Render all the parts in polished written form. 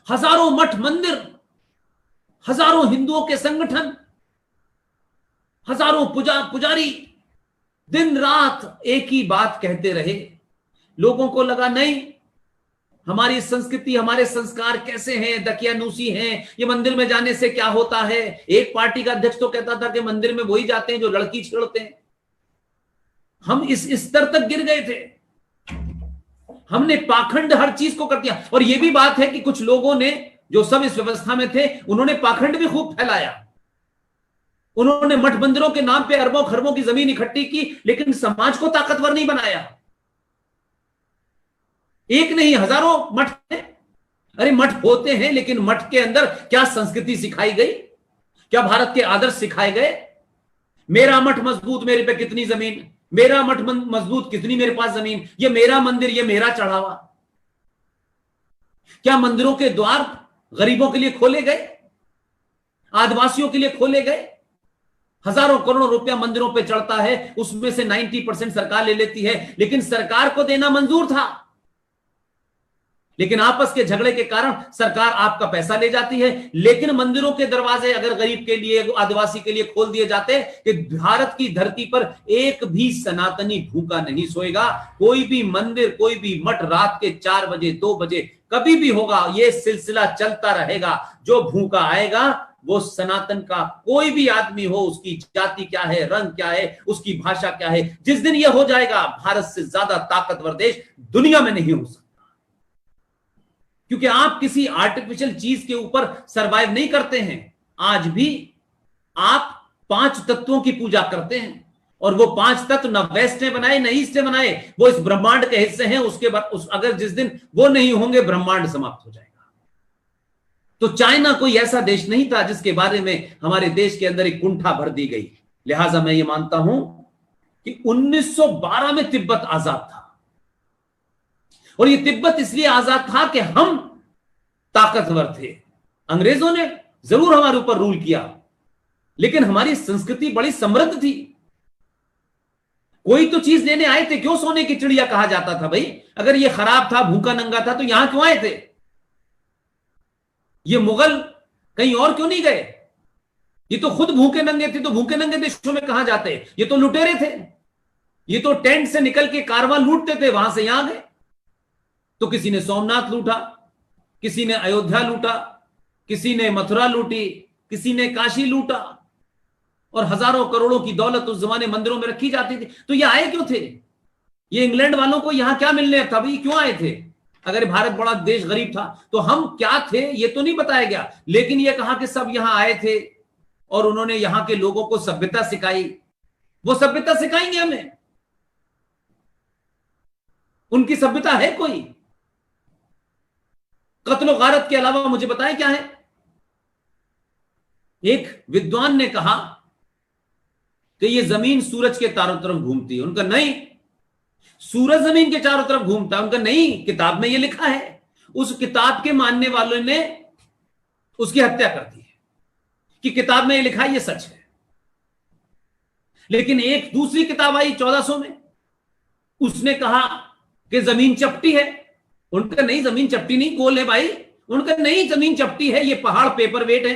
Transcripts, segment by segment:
हजारों मठ मंदिर, हजारों हिंदुओं के संगठन, हजारों पुजारी दिन रात एक ही बात कहते रहे। लोगों को लगा नहीं, हमारी संस्कृति, हमारे संस्कार कैसे हैं, दकियानूसी हैं, ये मंदिर में जाने से क्या होता है। एक पार्टी का अध्यक्ष तो कहता था कि मंदिर में वही जाते हैं जो लड़की छेड़ते हैं। हम इस स्तर तक गिर गए थे, हमने पाखंड हर चीज को कर दिया। और यह भी बात है कि कुछ लोगों ने, जो सब इस व्यवस्था में थे, उन्होंने पाखंड भी खूब फैलाया। उन्होंने मठ मंदिरों के नाम पे अरबों खरबों की जमीन इकट्ठी की, लेकिन समाज को ताकतवर नहीं बनाया। एक नहीं, हजारों मठ हैं। अरे मठ होते हैं, लेकिन मठ के अंदर क्या संस्कृति सिखाई गई, क्या भारत के आदर्श सिखाए गए? मेरा मठ मजबूत, मेरे पे कितनी जमीन, मेरा मठ मजबूत, कितनी मेरे पास जमीन, ये मेरा मंदिर, ये मेरा चढ़ावा। क्या मंदिरों के द्वार गरीबों के लिए खोले गए, आदिवासियों के लिए खोले गए? हजारों करोड़ों रुपया मंदिरों पे चढ़ता है, उसमें से 90% सरकार ले लेती है, लेकिन सरकार को देना मंजूर था। लेकिन आपस के झगड़े के कारण सरकार आपका पैसा ले जाती है। लेकिन मंदिरों के दरवाजे अगर गरीब के लिए, आदिवासी के लिए खोल दिए जाते कि भारत की धरती पर एक भी सनातनी भूखा नहीं सोएगा। कोई भी मंदिर, कोई भी मठ रात के 4 बजे 2 बजे कभी भी होगा, यह सिलसिला चलता रहेगा। जो भूखा आएगा वो सनातन का कोई भी आदमी हो, उसकी जाति क्या है, रंग क्या है, उसकी भाषा क्या है, जिस दिन यह हो जाएगा, भारत से ज्यादा ताकतवर देश दुनिया में नहीं हो सकता। क्योंकि आप किसी आर्टिफिशियल चीज के ऊपर सरवाइव नहीं करते हैं। आज भी आप 5 तत्वों की पूजा करते हैं, और वो 5 तत्व न वेस्ट ने बनाए न ईस्ट ने बनाए, वो इस ब्रह्मांड के हिस्से हैं। उसके बाद अगर जिस दिन वो नहीं होंगे, ब्रह्मांड समाप्त हो जाएगा। तो चाइना कोई ऐसा देश नहीं था जिसके बारे में हमारे देश के अंदर एक कुंठा भर दी गई। लिहाजा मैं ये मानता हूं कि 1912 में तिब्बत आजाद था, और ये तिब्बत इसलिए आजाद था कि हम ताकतवर थे। अंग्रेजों ने जरूर हमारे ऊपर रूल किया, लेकिन हमारी संस्कृति बड़ी समृद्ध थी। कोई तो चीज लेने आए थे, क्यों सोने की चिड़िया कहा जाता था भाई? अगर ये खराब था, भूखा नंगा था, तो यहां क्यों आए थे? ये मुगल कहीं और क्यों नहीं गए? ये तो खुद भूखे नंगे थे, तो भूखे नंगे देशों में कहां जाते? ये तो लुटेरे थे, ये तो टेंट से निकल के कारवां लूटते थे, वहां से यहां गए। तो किसी ने सोमनाथ लूटा, किसी ने अयोध्या लूटा, किसी ने मथुरा लूटी, किसी ने काशी लूटा, और हजारों करोड़ों की दौलत उस जमाने मंदिरों में रखी जाती थी। तो ये आए क्यों थे? ये इंग्लैंड वालों को यहां क्या मिलने था भाई? क्यों आए थे? अगर भारत बड़ा देश गरीब था तो हम क्या थे ये तो नहीं बताया गया, लेकिन ये कहा कि सब यहां आए थे और उन्होंने यहां के लोगों को सभ्यता सिखाई। वो सभ्यता सिखाएंगे हमें? उनकी सभ्यता है कोई? कत्ल गारत के अलावा मुझे बताएं क्या है? एक विद्वान ने कहा कि ये जमीन सूरज के चारों तरफ घूमती है। उनका नहीं, सूरज जमीन के चारों तरफ घूमता है। उनका नहीं, किताब में ये लिखा है। उस किताब के मानने वालों ने उसकी हत्या कर दी है कि किताब में ये लिखा है, ये सच है। लेकिन एक दूसरी किताब आई 1400 में, उसने कहा कि जमीन चपटी है। उनका नहीं, जमीन चपटी नहीं, गोल है भाई। उनका नहीं, जमीन चपटी है, ये पहाड़ पेपर वेट है।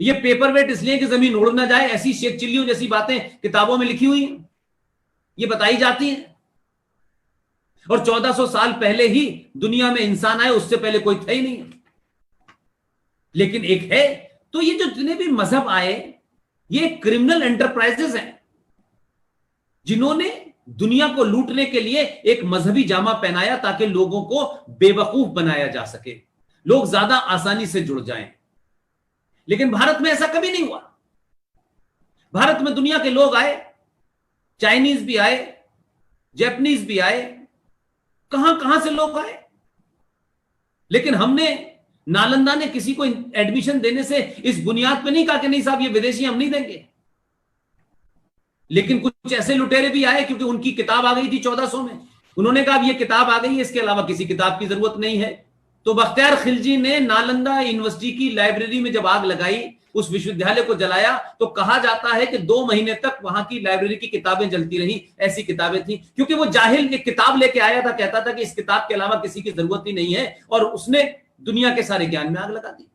ये पेपर वेट इसलिए कि जमीन उड़ ना जाए, ऐसी शेख चिल्लियों जैसी बातें किताबों में लिखी हुई हैं, ये बताई जाती हैं। और 1400 साल पहले ही दुनिया में इंसान आए, उससे पहले कोई था ही नहीं। लेकिन एक है, तो ये जो जितने भी मजहब आए, ये क्रिमिनल एंटरप्राइजेस हैं जिन्होंने दुनिया को लूटने के लिए एक मजहबी जामा पहनाया ताकि लोगों को बेवकूफ बनाया जा सके, लोग ज्यादा आसानी से जुड़ जाएं। लेकिन भारत में ऐसा कभी नहीं हुआ। भारत में दुनिया के लोग आए, चाइनीज भी आए, जापानीज भी आए, कहां कहां से लोग आए। लेकिन हमने, नालंदा ने किसी को एडमिशन देने से इस बुनियाद पे नहीं कहा कि नहीं साहब ये विदेशी हम नहीं देंगे। लेकिन कुछ ऐसे लुटेरे भी आए क्योंकि उनकी किताब आ गई थी 1400 में, उन्होंने कहा ये किताब आ गई है, इसके अलावा किसी किताब की जरूरत नहीं है। तो बख्तियार खिलजी ने नालंदा यूनिवर्सिटी की लाइब्रेरी में जब आग लगाई, उस विश्वविद्यालय को जलाया, तो कहा जाता है कि 2 महीने तक वहां की लाइब्रेरी की किताबें जलती रही। ऐसी किताबें थी, क्योंकि वो जाहिल एक किताब लेके आया था, कहता था कि इस किताब के अलावा किसी की जरूरत ही नहीं है, और उसने दुनिया के सारे ज्ञान में आग लगा दी।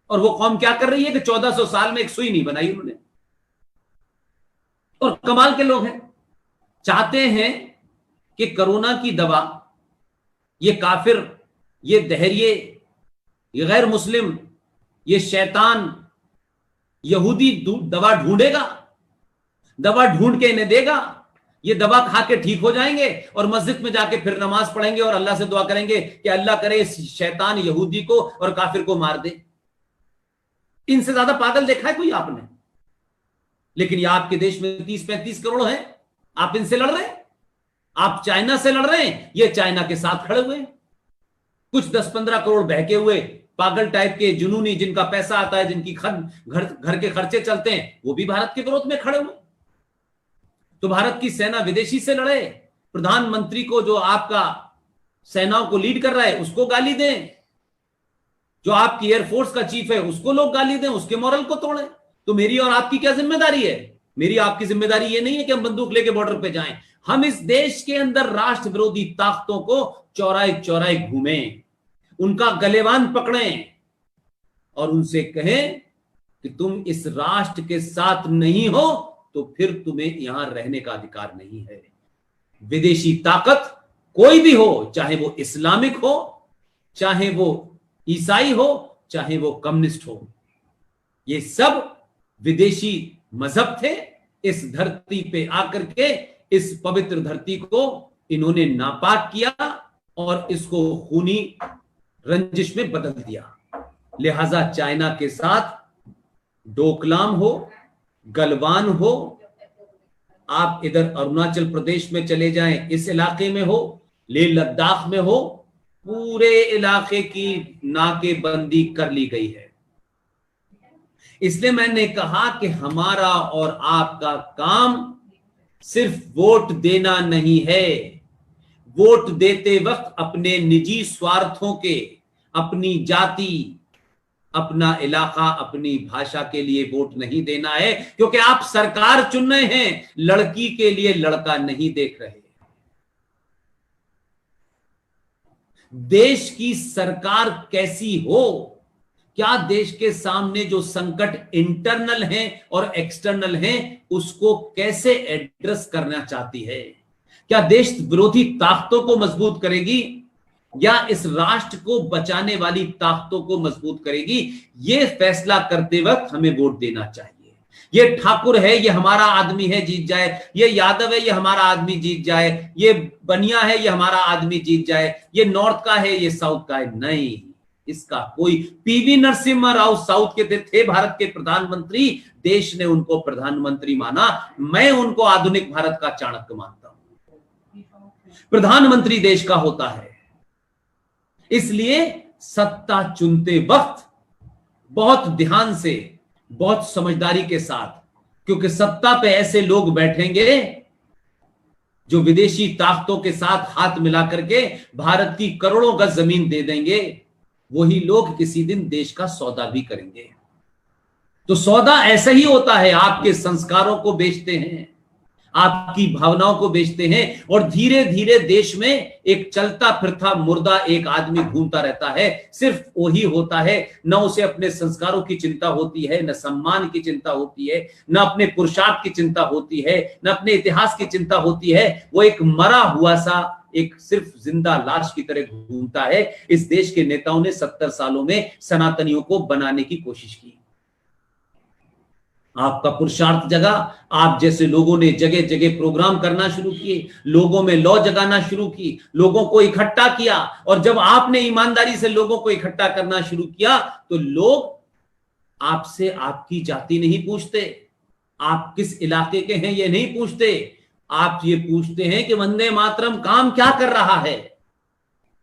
और वो कौम क्या कर रही है कि 1400 साल में एक सुई नहीं बनाई उन्होंने। और कमाल के लोग हैं, चाहते हैं कि कोरोना की दवा ये काफिर, ये दहरिये, ये गैर मुस्लिम, ये शैतान यहूदी दवा ढूंढेगा, दवा ढूंढ के इन्हें देगा, ये दवा खा के ठीक हो जाएंगे और मस्जिद में जाके फिर नमाज पढ़ेंगे और अल्लाह से दुआ करेंगे कि अल्लाह करे इस शैतान यहूदी को और काफिर को मार दे। इनसे ज्यादा पागल देखा है कोई आपने? लेकिन ये आपके देश में 30-35 करोड़ हैं, आप इनसे लड़ रहे हैं, आप चाइना से लड़ रहे हैं, ये चाइना के साथ खड़े हुए हैं। कुछ 10-15 करोड़ बहके हुए पागल टाइप के जुनूनी, जिनका पैसा आता है, जिनकी घर के खर्चे चलते हैं, वो भी भारत के विरोध में खड़े हुए। तो भारत की सेना विदेशी से लड़े, प्रधानमंत्री को जो आपका सेनाओं को लीड कर रहा है उसको गाली दें, जो आपकी एयरफोर्स का चीफ है उसको लोग गाली दें, उसके मॉरल को तोड़ें। तो मेरी और आपकी क्या जिम्मेदारी है? मेरी आपकी जिम्मेदारी ये नहीं है कि हम बंदूक लेके बॉर्डर पे जाएं। हम इस देश के अंदर राष्ट्र विरोधी ताकतों को चौराहे चौराहे घूमें, उनका गलेवान पकड़ें और उनसे कहें कि तुम इस राष्ट्र के साथ नहीं हो तो फिर तुम्हें यहां रहने का अधिकार नहीं है। विदेशी ताकत कोई भी हो, चाहे वो इस्लामिक हो, चाहे वो ईसाई हो, चाहे वो कम्युनिस्ट हो, ये सब विदेशी मजहब थे। इस धरती पे आकर के इस पवित्र धरती को इन्होंने नापाक किया और इसको खूनी रंजिश में बदल दिया। लिहाजा चाइना के साथ डोकलाम हो, गलवान हो, आप इधर अरुणाचल प्रदेश में चले जाएं, इस इलाके में हो, लेह लद्दाख में हो, पूरे इलाके की नाकेबंदी कर ली गई है। इसलिए मैंने कहा कि हमारा और आपका काम सिर्फ वोट देना नहीं है। वोट देते वक्त अपने निजी स्वार्थों के, अपनी जाति, अपना इलाका, अपनी भाषा के लिए वोट नहीं देना है, क्योंकि आप सरकार चुन रहे हैं, लड़की के लिए लड़का नहीं देख रहे। देश की सरकार कैसी हो, क्या देश के सामने जो संकट इंटरनल हैं और एक्सटर्नल हैं उसको कैसे एड्रेस करना चाहती है, क्या देश विरोधी ताकतों को मजबूत करेगी या इस राष्ट्र को बचाने वाली ताकतों को मजबूत करेगी, ये फैसला करते वक्त हमें वोट देना चाहिए। ये ठाकुर है, ये हमारा आदमी है, जीत जाए, ये यादव है, ये हमारा आदमी जीत जाए, ये बनिया है, ये हमारा आदमी जीत जाए, ये नॉर्थ का है, ये साउथ का है, नहीं। इसका कोई पीवी नरसिम्हा राव साउथ के थे भारत के प्रधानमंत्री, देश ने उनको प्रधानमंत्री माना। मैं उनको आधुनिक भारत का चाणक्य मानता हूं। प्रधानमंत्री देश का होता है, इसलिए सत्ता चुनते वक्त बहुत ध्यान से, बहुत समझदारी के साथ, क्योंकि सत्ता पे ऐसे लोग बैठेंगे जो विदेशी ताकतों के साथ हाथ मिला करके भारत की करोड़ों गज जमीन दे देंगे। वही लोग किसी दिन देश का सौदा भी करेंगे। तो सौदा ऐसा ही होता है, आपके संस्कारों को बेचते हैं, आपकी भावनाओं को बेचते हैं और धीरे धीरे देश में एक चलता फिरता मुर्दा एक आदमी घूमता रहता है। सिर्फ वही होता है, न उसे अपने संस्कारों की चिंता होती है, न सम्मान की चिंता होती है, न अपने पुरुषार्थ की चिंता होती है, न अपने इतिहास की चिंता होती है। वो एक मरा हुआ सा, एक सिर्फ जिंदा लाश की तरह घूमता है। इस देश के नेताओं ने 70 सालों में सनातनियों को बनाने की कोशिश की। आपका पुरुषार्थ जगा, आप जैसे लोगों ने जगह जगह प्रोग्राम करना शुरू किए, लोगों में लौ जगाना शुरू की, लोगों को इकट्ठा किया। और जब आपने ईमानदारी से लोगों को इकट्ठा करना शुरू किया तो लोग आपसे आपकी जाति नहीं पूछते, आप किस इलाके के हैं ये नहीं पूछते, आप ये पूछते हैं कि वंदे मातरम काम क्या कर रहा है।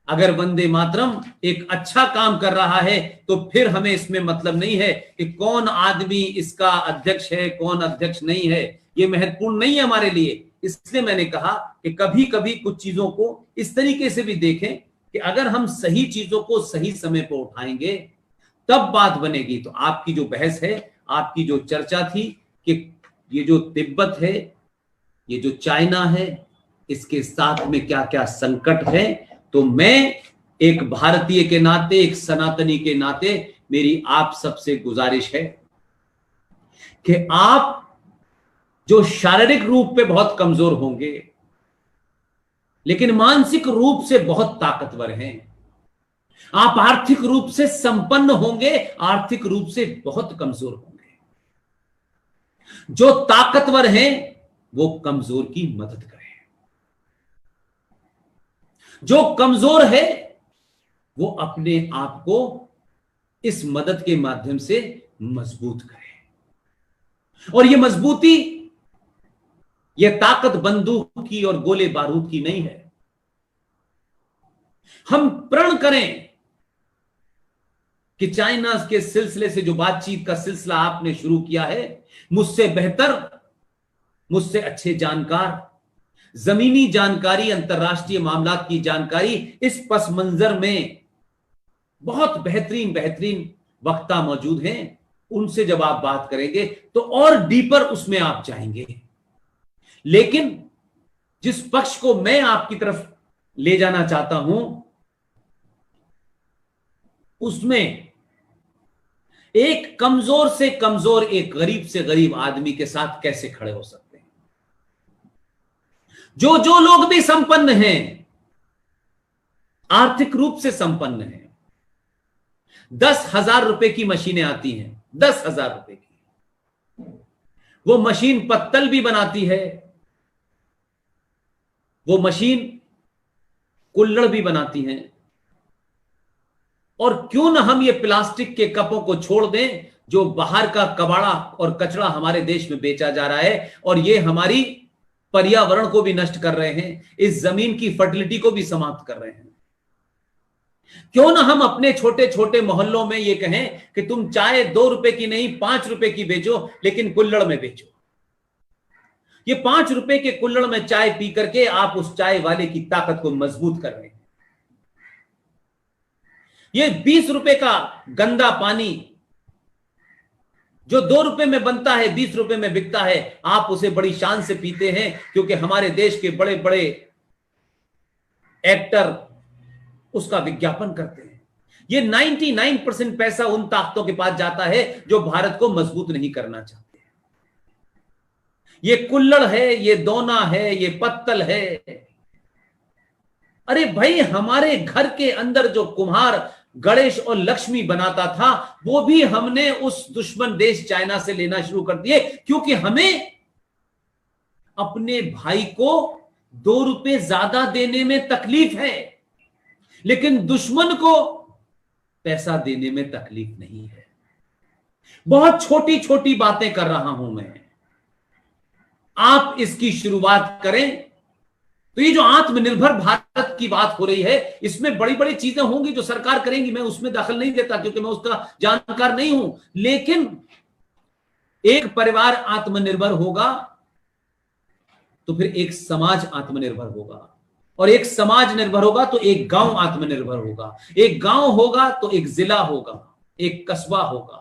अगर वंदे मातरम एक अच्छा काम कर रहा है तो फिर हमें इसमें मतलब नहीं है कि कौन आदमी इसका अध्यक्ष है, कौन अध्यक्ष नहीं है, ये महत्वपूर्ण नहीं है हमारे लिए। इसलिए मैंने कहा कि कभी कभी कुछ चीजों को इस तरीके से भी देखें कि अगर हम सही चीजों को सही समय पर उठाएंगे तब बात बनेगी। तो आपकी जो बहस है, आपकी जो चर्चा थी कि ये जो तिब्बत है, ये जो चाइना है, इसके साथ में क्या क्या संकट है, तो मैं एक भारतीय के नाते, एक सनातनी के नाते मेरी आप सबसे गुजारिश है कि आप जो शारीरिक रूप पे बहुत कमजोर होंगे लेकिन मानसिक रूप से बहुत ताकतवर हैं, आप आर्थिक रूप से संपन्न होंगे, आर्थिक रूप से बहुत कमजोर होंगे। जो ताकतवर हैं वो कमजोर की मदद करें, जो कमजोर है वो अपने आप को इस मदद के माध्यम से मजबूत करे। और ये मजबूती, ये ताकत बंदूक की और गोले बारूद की नहीं है। हम प्रण करें कि चाइना के सिलसिले से जो बातचीत का सिलसिला आपने शुरू किया है, मुझसे बेहतर, मुझसे अच्छे जानकार, जमीनी जानकारी, अंतरराष्ट्रीय मामलात की जानकारी, इस पस मंजर में बहुत बेहतरीन बेहतरीन वक्ता मौजूद हैं। उनसे जब आप बात करेंगे तो और डीपर उसमें आप जाएंगे। लेकिन जिस पक्ष को मैं आपकी तरफ ले जाना चाहता हूं, उसमें एक कमजोर से कमजोर, एक गरीब से गरीब आदमी के साथ कैसे खड़े हो सकते हैं। जो लोग भी संपन्न हैं, आर्थिक रूप से संपन्न हैं, 10,000 रुपए की मशीनें आती हैं, 10,000 रुपए की। वो मशीन पत्तल भी बनाती है, वो मशीन कुल्हड़ भी बनाती हैं। और क्यों ना हम ये प्लास्टिक के कपों को छोड़ दें जो बाहर का कबाड़ा और कचरा हमारे देश में बेचा जा रहा है, और ये हमारी पर्यावरण को भी नष्ट कर रहे हैं, इस जमीन की फर्टिलिटी को भी समाप्त कर रहे हैं। क्यों ना हम अपने छोटे छोटे मोहल्लों में ये कहें कि तुम चाय 2 रुपए की नहीं 5 रुपए की बेचो, लेकिन कुल्हड़ में बेचो। ये 5 रुपए के कुल्हड़ में चाय पी करके आप उस चाय वाले की ताकत को मजबूत कर रहे हैं। ये 20 रुपए का गंदा पानी जो 2 रुपए में बनता है, 20 रुपए में बिकता है, आप उसे बड़ी शान से पीते हैं क्योंकि हमारे देश के बड़े बड़े एक्टर उसका विज्ञापन करते हैं। ये 99% पैसा उन ताकतों के पास जाता है जो भारत को मजबूत नहीं करना चाहते। ये कुल्हड़ है, ये दोना है, ये पत्तल है। अरे भाई, हमारे घर के अंदर जो कुम्हार गणेश और लक्ष्मी बनाता था, वो भी हमने उस दुश्मन देश चाइना से लेना शुरू कर दिए, क्योंकि हमें अपने भाई को 2 रुपए ज्यादा देने में तकलीफ है, लेकिन दुश्मन को पैसा देने में तकलीफ नहीं है। बहुत छोटी छोटी बातें कर रहा हूं मैं, आप इसकी शुरुआत करें तो ये जो आत्मनिर्भर भारत की बात हो रही है, इसमें बड़ी बड़ी चीजें होंगी जो सरकार करेंगी, मैं उसमें दखल नहीं देता क्योंकि मैं उसका जानकार नहीं हूं। लेकिन एक परिवार आत्मनिर्भर होगा तो फिर एक समाज आत्मनिर्भर होगा, और एक समाज निर्भर होगा तो एक गांव आत्मनिर्भर होगा, एक गांव होगा तो एक जिला होगा, एक कस्बा होगा,